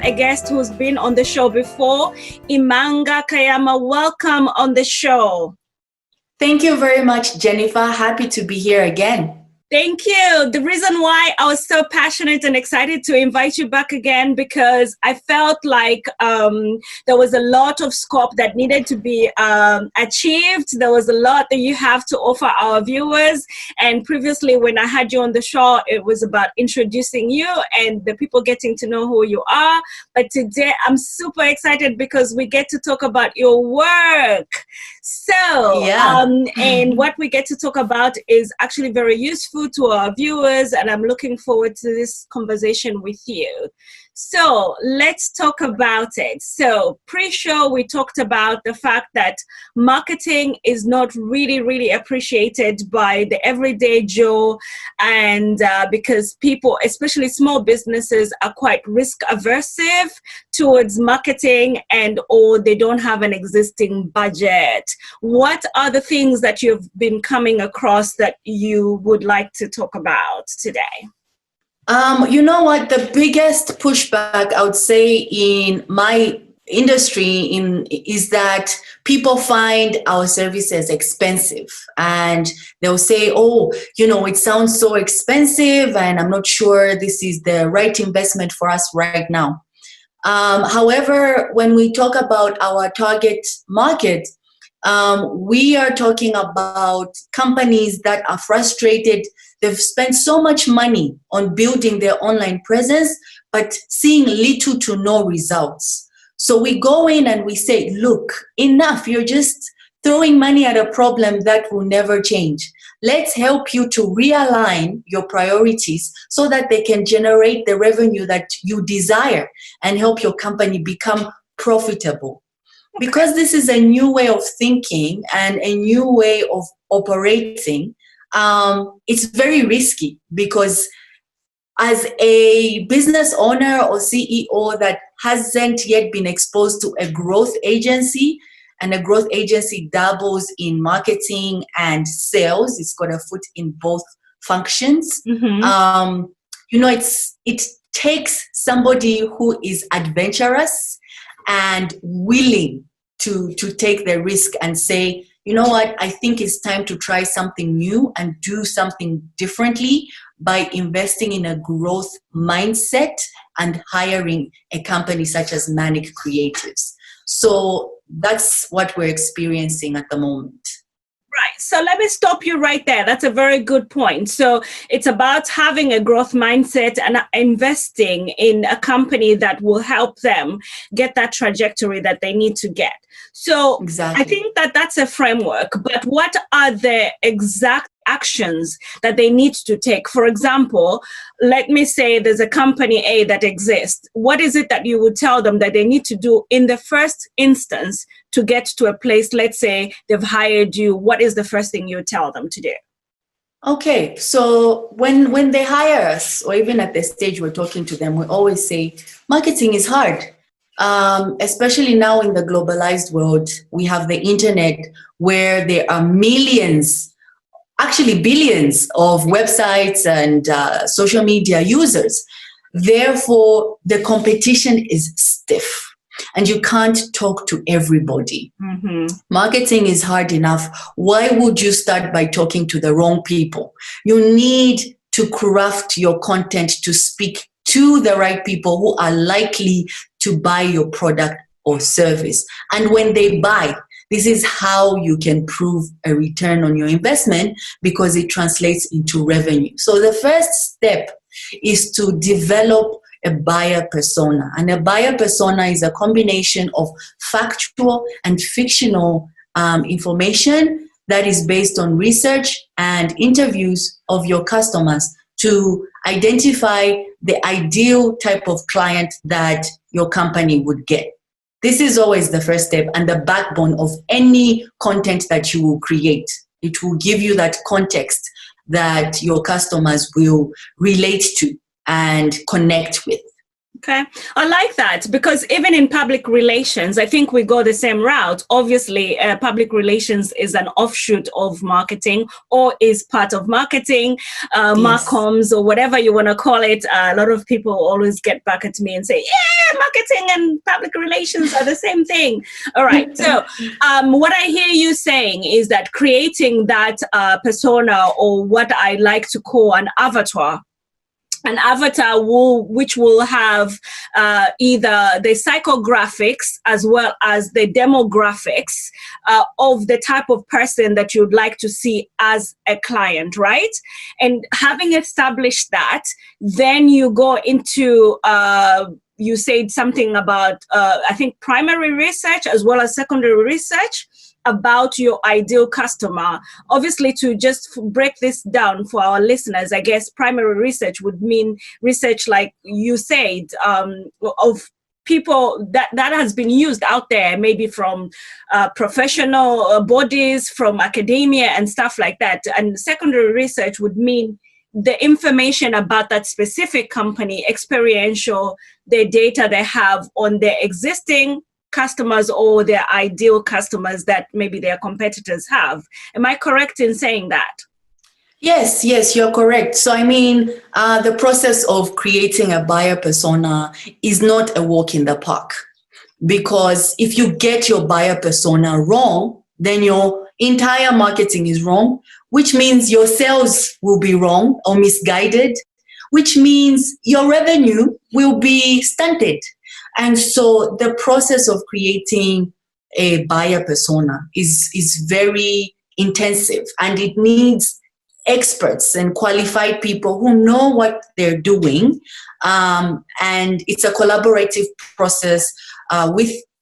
a guest who's been on the show before, Imanga. Kayama, welcome on the show. Thank you very much, Jennifer. Happy to be here again. Thank you. The reason why I was so passionate and excited to invite you back again, because I felt like there was a lot of scope that needed to be achieved. There was a lot that you have to offer our viewers. And previously, when I had you on the show, it was about introducing you and the people getting to know who you are. But today, I'm super excited because we get to talk about your work. So, and what we get to talk about is actually very useful to our viewers, and I'm looking forward to this conversation with you. So let's talk about it. So pre-show, we talked about the fact that marketing is not really appreciated by the everyday Joe, and because people, especially small businesses, are quite risk aversive towards marketing, and or they don't have an existing budget. What are the things that you've been coming across that you would like to talk about today? You know what? The biggest pushback I would say in my industry is that people find our services expensive, and they'll say, oh, it sounds so expensive and I'm not sure this is the right investment for us right now. However, when we talk about our target market, we are talking about companies that are frustrated. They've spent so much money on building their online presence, but seeing little to no results. So we go in and we say, look, enough. You're just throwing money at a problem that will never change. Let's help you to realign your priorities so that they can generate the revenue that you desire and help your company become profitable. Because this is a new way of thinking and a new way of operating, it's very risky, because as a business owner or CEO that hasn't yet been exposed to a growth agency, and a growth agency dabbles in marketing and sales, it's got a foot in both functions. It takes somebody who is adventurous and willing to take the risk and say, you know what, I think it's time to try something new and do something differently by investing in a growth mindset and hiring a company such as Manic Creatives. So that's what we're experiencing at the moment. Right. So let me stop you right there. That's a very good point. So it's about having a growth mindset and investing in a company that will help them get that trajectory that they need to get. So exactly. I think that that's a framework, but what are the exact actions that they need to take? For example, let me say there's a company A that exists. What is it that you would tell them that they need to do in the first instance to get to a place? Let's say they've hired you. What is the first thing you tell them to do? Okay, so when they hire us, or even at the stage we're talking to them, we always say marketing is hard. Especially now in the globalized world, we have the internet where there are millions, actually billions of websites and social media users. Therefore, the competition is stiff and you can't talk to everybody. Marketing is hard enough. Why would you start by talking to the wrong people? You need to craft your content to speak to the right people who are likely to buy your product or service. And when they buy, this is how you can prove a return on your investment, because it translates into revenue. So the first step is to develop a buyer persona. And a buyer persona is a combination of factual and fictional information that is based on research and interviews of your customers to identify the ideal type of client that your company would get. This is always the first step and the backbone of any content that you will create. It will give you that context that your customers will relate to and connect with. Okay. I like that, because even in public relations, I think we go the same route. Obviously, public relations is an offshoot of marketing, or is part of marketing, yes. Marcoms, or whatever you want to call it. A lot of people always get back at me and say, yeah, marketing and public relations are the same thing. All right. So what I hear you saying is that creating that persona, or what I like to call an avatar, which will have either the psychographics as well as the demographics of the type of person that you'd like to see as a client, right? And having established that, then you go into you said something about I think primary research as well as secondary research about your ideal customer. Obviously, to just break this down for our listeners, I guess primary research would mean research, like you said, of people that has been used out there, maybe from professional bodies, from academia and stuff like that. And secondary research would mean the information about that specific company, experiential, the data they have on their existing customers or their ideal customers that maybe their competitors have. Am I correct in saying that? Yes, you're correct. So, I mean, the process of creating a buyer persona is not a walk in the park, because if you get your buyer persona wrong, then your entire marketing is wrong, which means your sales will be wrong or misguided, which means your revenue will be stunted. And so the process of creating a buyer persona is very intensive, and it needs experts and qualified people who know what they're doing. And it's a collaborative process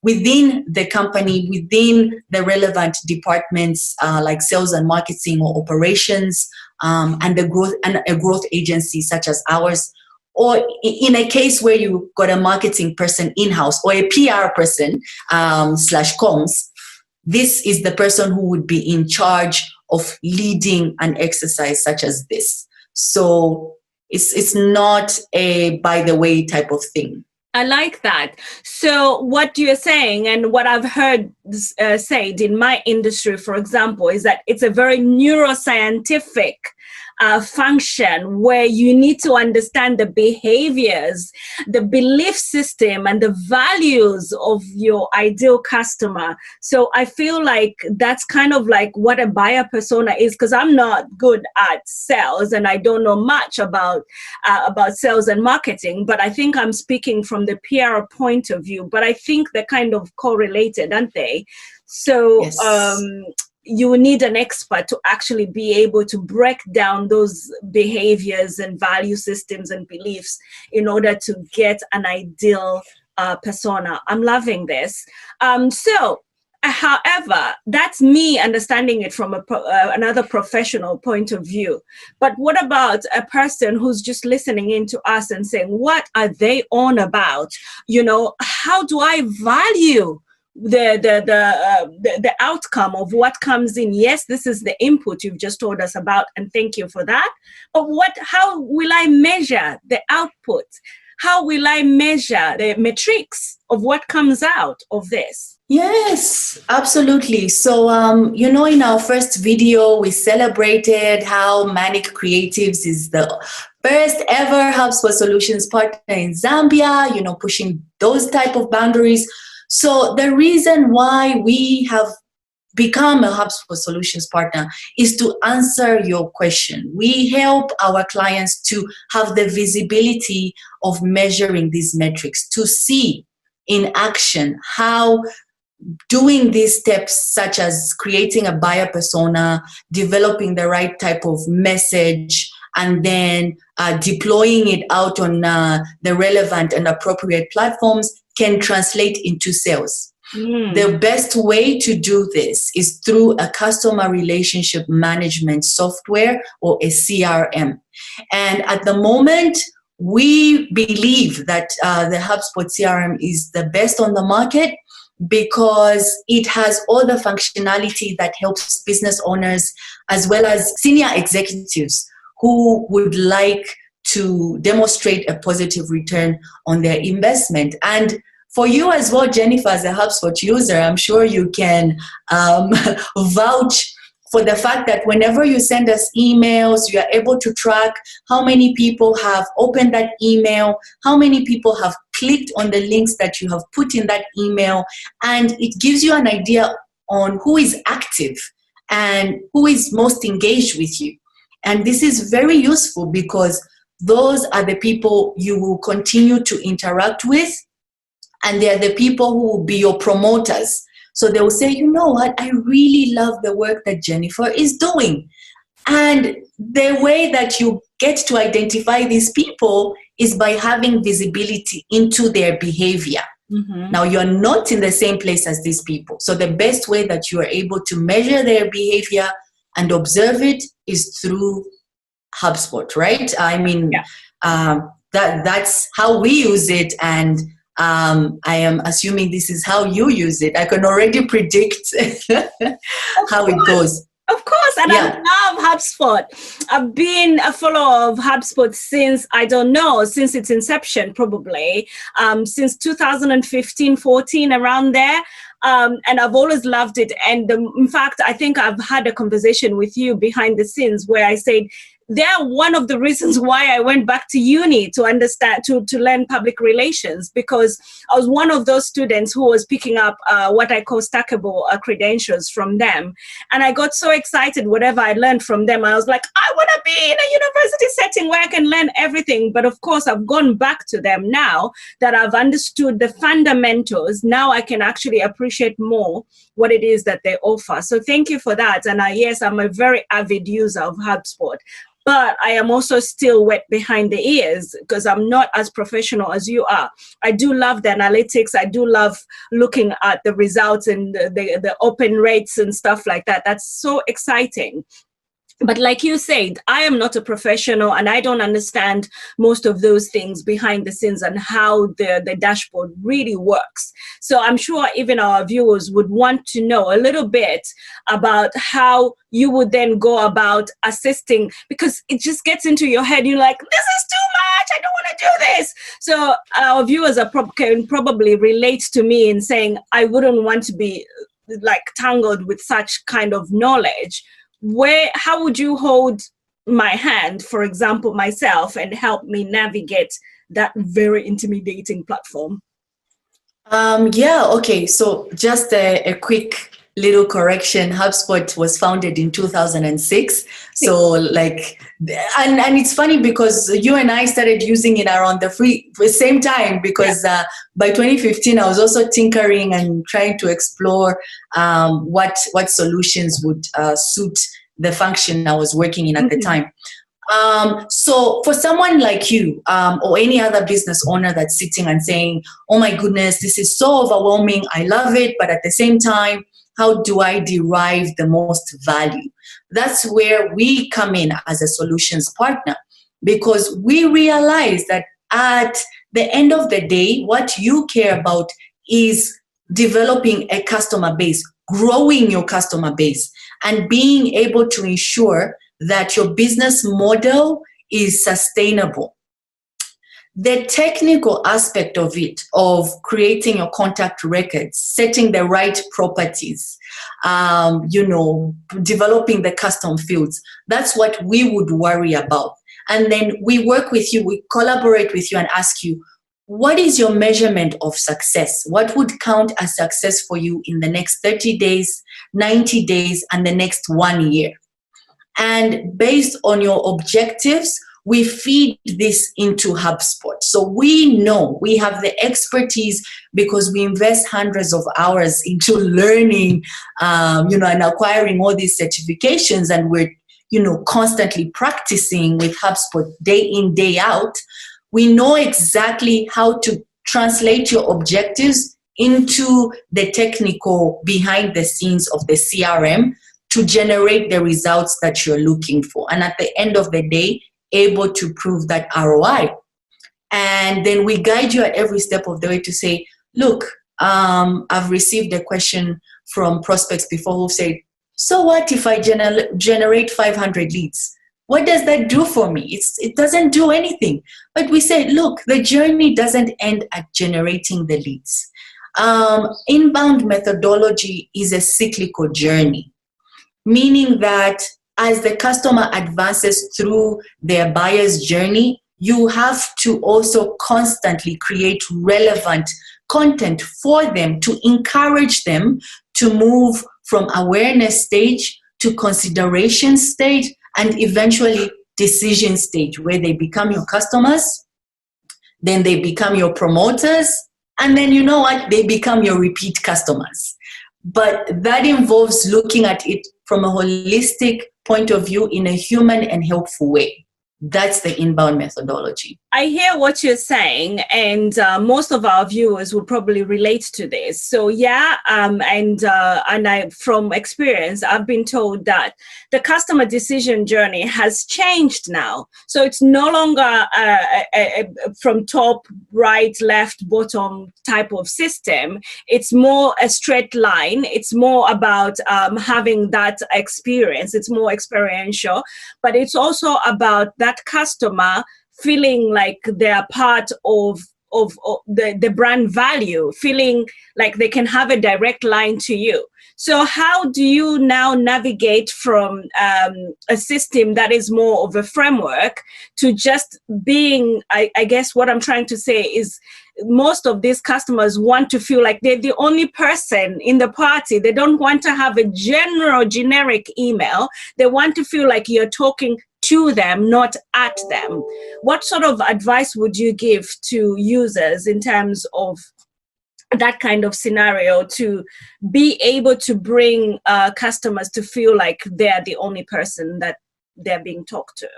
within the company, within the relevant departments like sales and marketing or operations, and a growth agency such as ours. Or in a case where you got a marketing person in-house or a PR person /comms, this is the person who would be in charge of leading an exercise such as this. So it's not a by the way type of thing. I like that. So what you're saying, and what I've heard said in my industry, for example, is that it's a very neuroscientific function where you need to understand the behaviors, the belief system, and the values of your ideal customer. So I feel like that's kind of like what a buyer persona is, because I'm not good at sales and I don't know much about sales and marketing, but I think I'm speaking from the PR point of view. But I think they're kind of correlated, aren't they? So yes. You need an expert to actually be able to break down those behaviors and value systems and beliefs in order to get an ideal persona. I'm loving this. However, that's me understanding it from another professional point of view. But what about a person who's just listening in to us and saying, what are they on about? You know, how do I value the outcome of what comes in? Yes, this is the input you've just told us about, and thank you for that. But how will I measure the output? How will I measure the metrics of what comes out of this? Yes, absolutely. So, in our first video, we celebrated how Manic Creatives is the first ever Hubspot Solutions partner in Zambia, pushing those type of boundaries. So the reason why we have become a Hubspot Solutions partner is to answer your question. We help our clients to have the visibility of measuring these metrics, to see in action how doing these steps, such as creating a buyer persona, developing the right type of message, and then deploying it out on the relevant and appropriate platforms, can translate into sales. The best way to do this is through a customer relationship management software, or a CRM. And at the moment, we believe that the Hubspot CRM is the best on the market, because it has all the functionality that helps business owners as well as senior executives who would like to demonstrate a positive return on their investment. And for you as well, Jennifer, as a HubSpot user, I'm sure you can vouch for the fact that whenever you send us emails, you are able to track how many people have opened that email, how many people have clicked on the links that you have put in that email, and it gives you an idea on who is active and who is most engaged with you. And this is very useful because those are the people you will continue to interact with, and they're the people who will be your promoters. So they will say, you know what, I really love the work that Jennifer is doing. And the way that you get to identify these people is by having visibility into their behavior. Mm-hmm. Now, you're not in the same place as these people. So the best way that you are able to measure their behavior and observe it is through Hubspot, right? I mean, that's how we use it. And I am assuming this is how you use it. I can already predict how it goes. Of course, and I love HubSpot. I've been a follower of HubSpot since its inception, probably, since 2015, 14, around there. And I've always loved it. And in fact, I think I've had a conversation with you behind the scenes where I said, they're one of the reasons why I went back to uni to understand, to learn public relations, because I was one of those students who was picking up what I call stackable credentials from them. And I got so excited, whatever I learned from them, I was like, I want to be in a university setting where I can learn everything. But of course, I've gone back to them now that I've understood the fundamentals. Now I can actually appreciate more what it is that they offer. So thank you for that. And yes, I'm a very avid user of HubSpot. But I am also still wet behind the ears because I'm not as professional as you are. I do love the analytics. I do love looking at the results and the open rates and stuff like that. That's so exciting. But like you said, I am not a professional and I don't understand most of those things behind the scenes and how the dashboard really works. So I'm sure even our viewers would want to know a little bit about how you would then go about assisting, because it just gets into your head. You're like, this is too much. I don't want to do this. So our viewers can probably relate to me in saying, I wouldn't want to be like tangled with such kind of knowledge. How would you hold my hand, for example, myself, and help me navigate that very intimidating platform? Okay. So just a quick little correction. HubSpot was founded in 2006. So and it's funny because you and I started using it around the same time, because by 2015, I was also tinkering and trying to explore what solutions would suit the function I was working in at the time. So for someone like you or any other business owner that's sitting and saying, oh my goodness, this is so overwhelming, I love it, but at the same time, how do I derive the most value? That's where we come in as a solutions partner, because we realize that at the end of the day, what you care about is developing a customer base, growing your customer base, and being able to ensure that your business model is sustainable. The technical aspect of it, of creating your contact records, setting the right properties, developing the custom fields, that's what we would worry about. And then we work with you, we collaborate with you and ask you, what is your measurement of success? What would count as success for you in the next 30 days, 90 days, and the next 1 year? And based on your objectives, we feed this into HubSpot. So we know we have the expertise because we invest hundreds of hours into learning, and acquiring all these certifications. And we're, constantly practicing with HubSpot day in, day out. We know exactly how to translate your objectives into the technical behind the scenes of the CRM to generate the results that you're looking for. And at the end of the day, able to prove that ROI. And then we guide you at every step of the way to say, look, I've received a question from prospects before who've said, so what if I generate 500 leads? What does that do for me? It doesn't do anything. But we say, look, the journey doesn't end at generating the leads. Inbound methodology is a cyclical journey. meaning that as the customer advances through their buyer's journey, you have to also constantly create relevant content for them to encourage them to move from awareness stage to consideration stage and eventually decision stage, where they become your customers, then they become your promoters, and then you know what, they become your repeat customers. But that involves looking at it from a holistic point of view in a human and helpful way. That's the inbound methodology. I hear what you're saying, and most of our viewers will probably relate to this. So yeah, and I, from experience, I've been told that the customer decision journey has changed now. So it's no longer from top, right, left, bottom type of system. It's more a straight line. It's more about having that experience. It's more experiential, but it's also about that customer feeling like they're part of the brand value, feeling like they can have a direct line to you. So how do you now navigate from a system that is more of a framework to just being, I guess what I'm trying to say is, most of these customers want to feel like they're the only person in the party. They don't want to have a generic email. They want to feel like you're talking to them, not at them. What sort of advice would you give to users in terms of that kind of scenario, to be able to bring customers to feel like they're the only person that they're being talked to?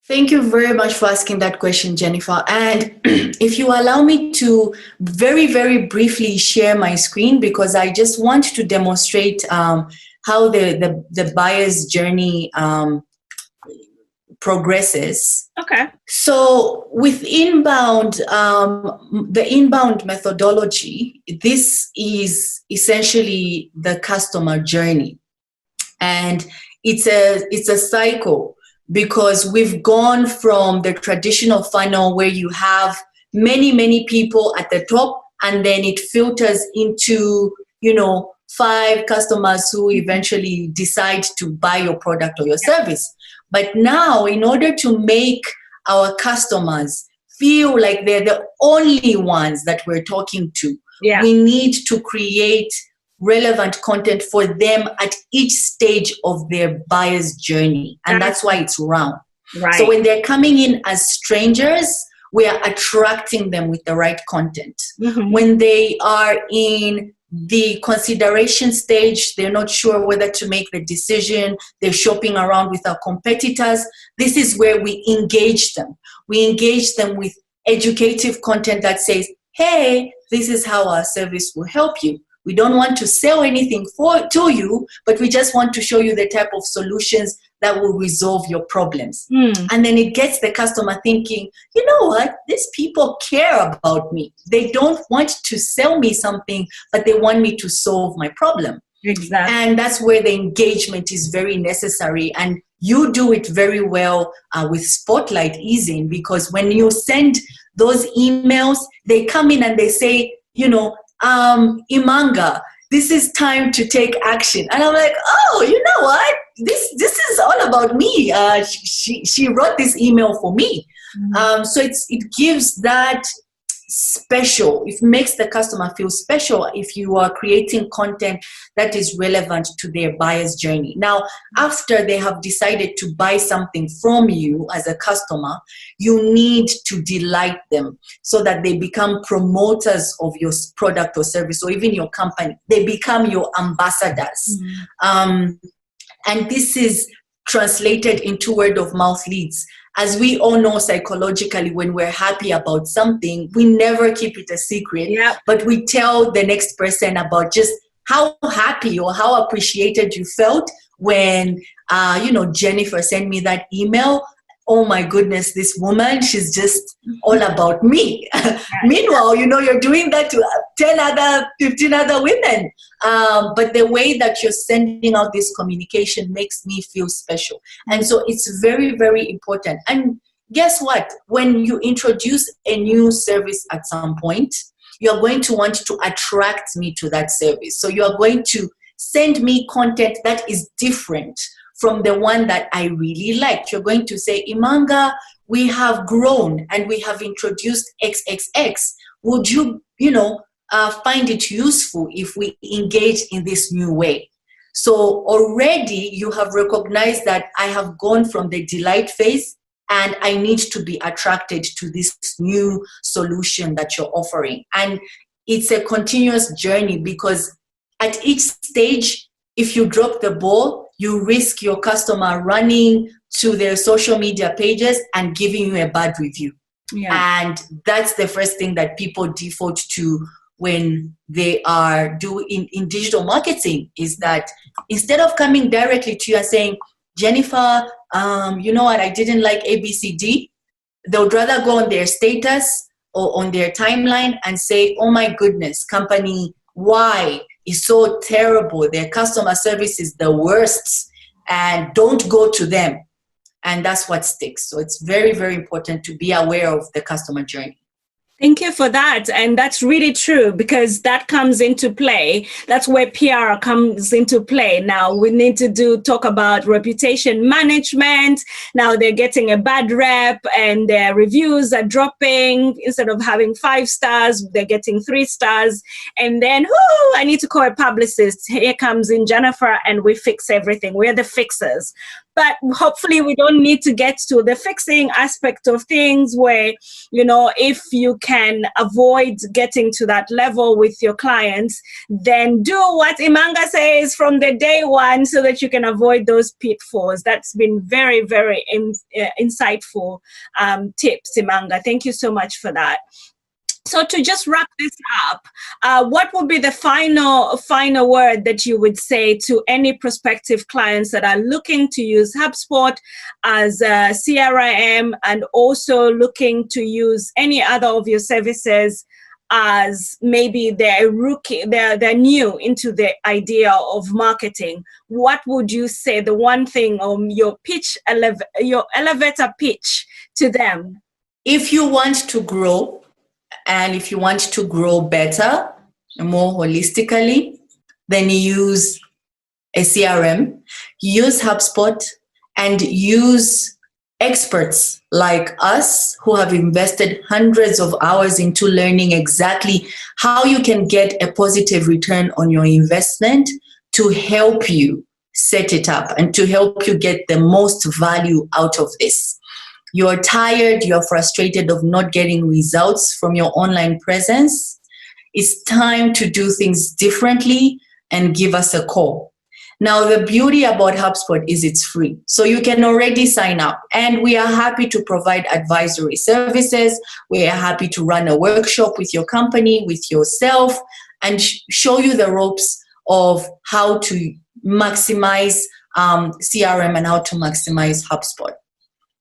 Thank you very much for asking that question, Jennifer. And if you allow me to very, very briefly share my screen, because I just want to demonstrate how the buyer's journey progresses. Okay. So with inbound, the inbound methodology, this is essentially the customer journey. And it's a cycle, because we've gone from the traditional funnel where you have many people at the top, and then it filters into, 5 customers who eventually decide to buy your product or your service. But now, in order to make our customers feel like they're the only ones that we're talking to, we need to create relevant content for them at each stage of their buyer's journey. And that's why it's round. Right. So when they're coming in as strangers, we are attracting them with the right content. Mm-hmm. When they are in the consideration stage, they're not sure whether to make the decision, they're shopping around with our competitors, this is where we engage them. We engage them with educative content that says, hey, this is how our service will help you. We don't want to sell anything to you, but we just want to show you the type of solutions that will resolve your problems. And then it gets the customer thinking, you know what, these people care about me. They don't want to sell me something, but they want me to solve my problem. Exactly. And that's where the engagement is very necessary. And you do it very well with Spotlight Easing, because when you send those emails, they come in and they say, Imanga, this is time to take action. And I'm like, oh, you know what? This is all about me. She wrote this email for me. Mm-hmm. So it gives that special. It makes the customer feel special if you are creating content that is relevant to their buyer's journey. Now, after they have decided to buy something from you as a customer, you need to delight them so that they become promoters of your product or service, or even your company. They become your ambassadors. Mm-hmm. And this is translated into word of mouth leads. As we all know psychologically, when we're happy about something, we never keep it a secret, but we tell the next person about just how happy or how appreciated you felt when, Jennifer sent me that email. Oh my goodness, this woman, she's just all about me. Meanwhile, you're doing that to 15 other women. But the way that you're sending out this communication makes me feel special. And so it's very, very important. And guess what? When you introduce a new service at some point, you're going to want to attract me to that service. So you're going to send me content that is different from the one that I really liked. You're going to say, Imanga, we have grown and we have introduced XXX. Would you, find it useful if we engage in this new way? So already you have recognized that I have gone from the delight phase and I need to be attracted to this new solution that you're offering. And it's a continuous journey, because at each stage, if you drop the ball, you risk your customer running to their social media pages and giving you a bad review. Yeah. And that's the first thing that people default to when they are doing in digital marketing, is that instead of coming directly to you and saying, Jennifer, you know what, I didn't like ABCD, they would rather go on their status or on their timeline and say, oh my goodness, company Y is so terrible, their customer service is the worst, and don't go to them. And that's what sticks. So it's very, very important to be aware of the customer journey. Thank you for that. And that's really true, because that comes into play. That's where PR comes into play. Now we need to talk about reputation management. Now they're getting a bad rep and their reviews are dropping. Instead of having 5 stars, they're getting 3 stars. And then, I need to call a publicist. Here comes in Jennifer and we fix everything. We're the fixers. But hopefully we don't need to get to the fixing aspect of things, where, if you can avoid getting to that level with your clients, then do what Imanga says from the day one, so that you can avoid those pitfalls. That's been very, very insightful tips, Imanga. Thank you so much for that. So to just wrap this up, what would be the final word that you would say to any prospective clients that are looking to use Hubspot as a CRM, and also looking to use any other of your services, as maybe they're new into the idea of marketing? What would you say, the one thing, your elevator pitch to them? If you want to grow, and if you want to grow better and more holistically, then use a CRM, use HubSpot, and use experts like us who have invested hundreds of hours into learning exactly how you can get a positive return on your investment, to help you set it up and to help you get the most value out of this. You're tired, you're frustrated of not getting results from your online presence. It's time to do things differently, and give us a call. Now, the beauty about HubSpot is it's free. So you can already sign up, and we are happy to provide advisory services. We are happy to run a workshop with your company, with yourself, and show you the ropes of how to maximize CRM and how to maximize HubSpot.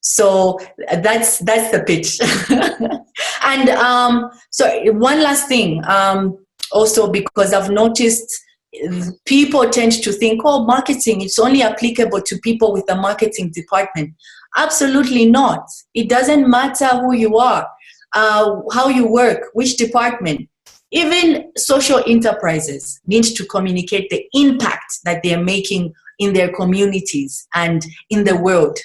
So that's the pitch. And so one last thing, also, because I've noticed people tend to think, marketing, it's only applicable to people with a marketing department. Absolutely not. It doesn't matter who you are, how you work, which department. Even social enterprises need to communicate the impact that they're making in their communities and in the world.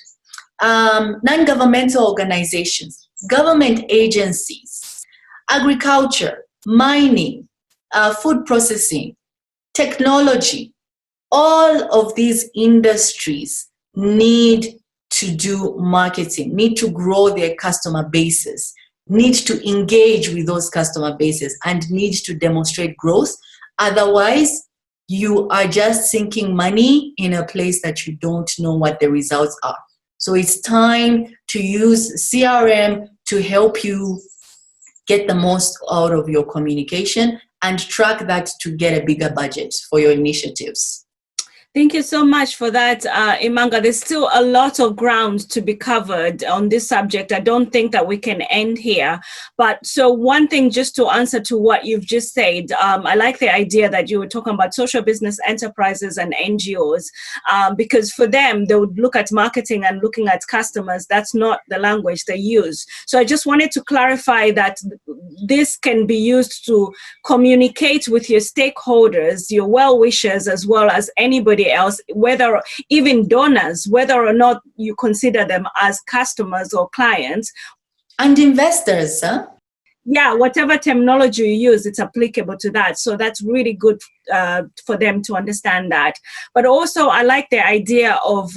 Non-governmental organizations, government agencies, agriculture, mining, food processing, technology, all of these industries need to do marketing, need to grow their customer bases, need to engage with those customer bases, and need to demonstrate growth. Otherwise, you are just sinking money in a place that you don't know what the results are. So it's time to use CRM to help you get the most out of your communication and track that to get a bigger budget for your initiatives. Thank you so much for that, Imanga. There's still a lot of ground to be covered on this subject. I don't think that we can end here. But so one thing, just to answer to what you've just said, I like the idea that you were talking about social business enterprises and NGOs, because for them, they would look at marketing and looking at customers. That's not the language they use. So I just wanted to clarify that this can be used to communicate with your stakeholders, your well-wishers, as well as anybody else, whether even donors, whether or not you consider them as customers or clients. And investors, huh? Yeah, whatever terminology you use, it's applicable to that. So that's really good for them to understand that. But also, I like the idea of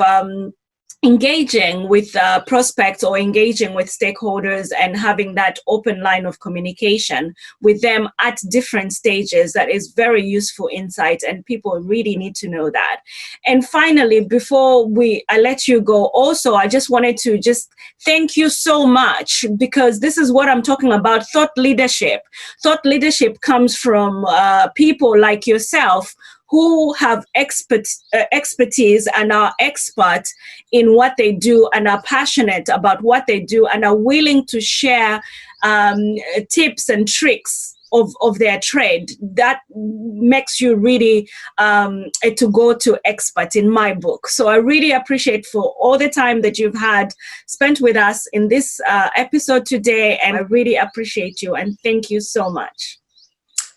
engaging with prospects or engaging with stakeholders and having that open line of communication with them at different stages. That is very useful insight, and people really need to know that. And finally, before I let you go, also, I just wanted to just thank you so much, because this is what I'm talking about, thought leadership. Thought leadership comes from people like yourself who have expertise and are expert in what they do and are passionate about what they do and are willing to share tips and tricks of their trade. That makes you really to go to expert in my book. So I really appreciate for all the time that you've had spent with us in this episode today, and I really appreciate you and thank you so much.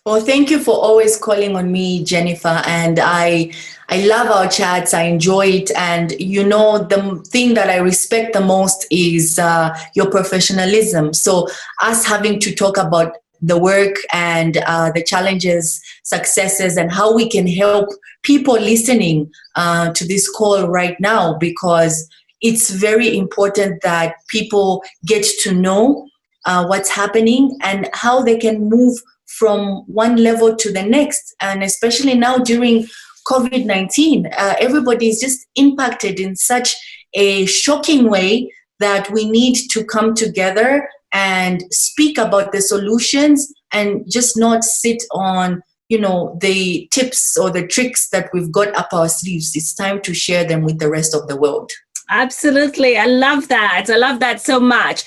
Well, thank you for always calling on me, Jennifer. And I love our chats. I enjoy it. And the thing that I respect the most is your professionalism. So us having to talk about the work and the challenges, successes, and how we can help people listening to this call right now, because it's very important that people get to know what's happening and how they can move from one level to the next. And especially now during COVID-19, everybody is just impacted in such a shocking way that we need to come together and speak about the solutions and just not sit on, the tips or the tricks that we've got up our sleeves. It's time to share them with the rest of the world. Absolutely. I love that. I love that so much.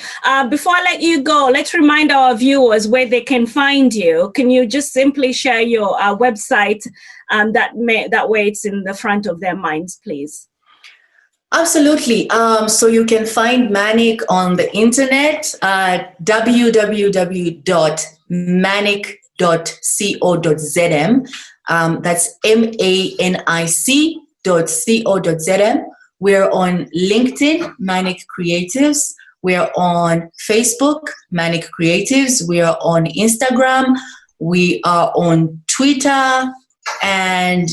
Before I let you go, let's remind our viewers where they can find you. Can you just simply share your website? That way it's in the front of their minds, please. Absolutely. So you can find Manic on the internet at www.manic.co.zm. That's manic.co.zm. We're on LinkedIn, Manic Creatives. We're on Facebook, Manic Creatives. We are on Instagram. We are on Twitter. And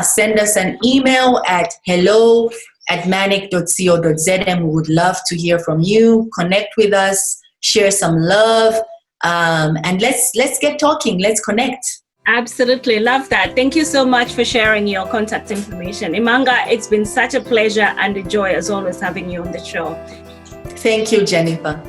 send us an email at hello@manic.co.zm. We would love to hear from you. Connect with us, share some love, and let's get talking. Let's connect. Absolutely. Love that. Thank you so much for sharing your contact information. Imanga, it's been such a pleasure and a joy as always having you on the show. Thank you, Jennifer.